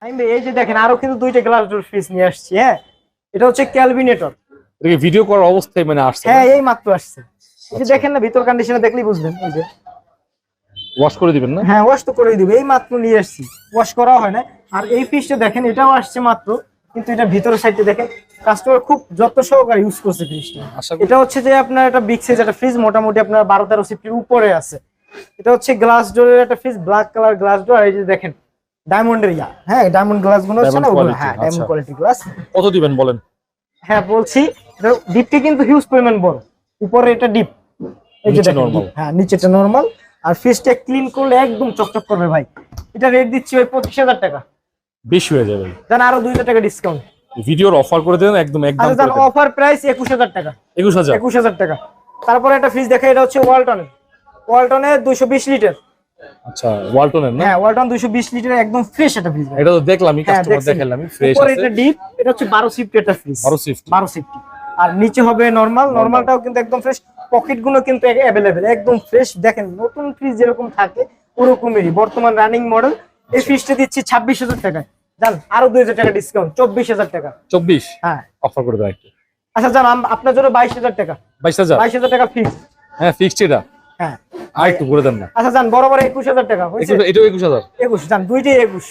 এই যে দেখেন আরো কিন্তু দুইটা গ্লাস ডোর ফ্রিজ নিয়ে আসছি। হ্যাঁ, এটা হচ্ছে ক্যালভিনেটর। এটা ভিডিও করার অবস্থায় মানে আসছে? হ্যাঁ, এই মাত্র আসছে। এই যে দেখেন না, ভিতর কন্ডিশনে দেখলেই বুঝবেন। এই যে ওয়াশ করে দিবেন না? হ্যাঁ, ওয়াশ তো করেই দিবে, এই মাত্র নিয়ে আসছি, ওয়াশ করা হয় না। আর এই ফ্রিজটা দেখেন, এটাও আসছে মাত্র, কিন্তু এটা ভিতরের সাইডে দেখেন কাস্টমার খুব যত্ন সহকারে ইউজ করছে ফ্রিজটা। এটা হচ্ছে যে আপনার একটা বিগ সাইজ একটা ফ্রিজ, মোটামুটি আপনার 12-13 সিফটির উপরে আছে। এটা হচ্ছে গ্লাস ডোরের একটা fridge, black colour glass door. এই যে দেখেন ডায়মন্ডের হ্যাঁ, ডায়মন্ড গ্লাস গুলো হচ্ছে না ওগুলো, হ্যাঁ ডায়মন্ড কোয়ালিটি গ্লাস। কত দিবেন বলেন? হ্যাঁ বলছি, এটা ডিপটি কিন্তু হিউজ পরিমাণ বড়, উপরে এটা ডিপ, এই যে দেখেন নরমাল। হ্যাঁ, নিচেটা নরমাল। আর ফ্রিজটা ক্লিন করলে একদম চকচক করবে ভাই। এটা রেট দিচ্ছি ভাই 25,000 টাকা। বেশি হয়ে যাবে। জান আরো 2,000 টাকা ডিসকাউন্ট। ভিডিওর অফার করে দেন একদম একদম আচ্ছা জান, অফার প্রাইস 21,000 টাকা। 21,000 টাকা। তারপরে একটা ফ্রিজ দেখা, এটা হচ্ছে ওয়ালটনের 220 লিটার। আচ্ছা, ওয়ালটনের না? হ্যাঁ, ওয়ালটন 220 লিটার, একদম ফ্রেশ একটা ফ্রিজ। এটা তো দেখলামই, কাস্টমার দেখালামই, ফ্রেশ আছে। এটা ডিপ, এটা হচ্ছে 12 সিফটি একটা ফ্রিজ। 12 সিফটি। আর নিচে হবে নরমাল, নরমালটাও কিন্তু একদম ফ্রেশ, পকেট গুলো কিন্তু अवेलेबल, একদম ফ্রেশ। দেখেন নতুন ফ্রিজ যেরকম থাকে ওরকমই বর্তমান রানিং মডেল। এই ফ্রিজটা দিচ্ছি 26,000 টাকায়। জান আরো 2,000 টাকা ডিসকাউন্ট, 24,000 টাকা। 24? হ্যাঁ, অফার করে দাও একটু। আচ্ছা জান, আপনার জন্য 22,000 টাকা। 22,000 টাকা ফিক্স। হ্যাঁ, ফিক্সড এটা। হ্যাঁ, আর একটু করে দেন না। আচ্ছা জান, বরাবর 21,000 টাকা হয়েছে। এটাও 21,000? 21 জান, দুইটাই 21।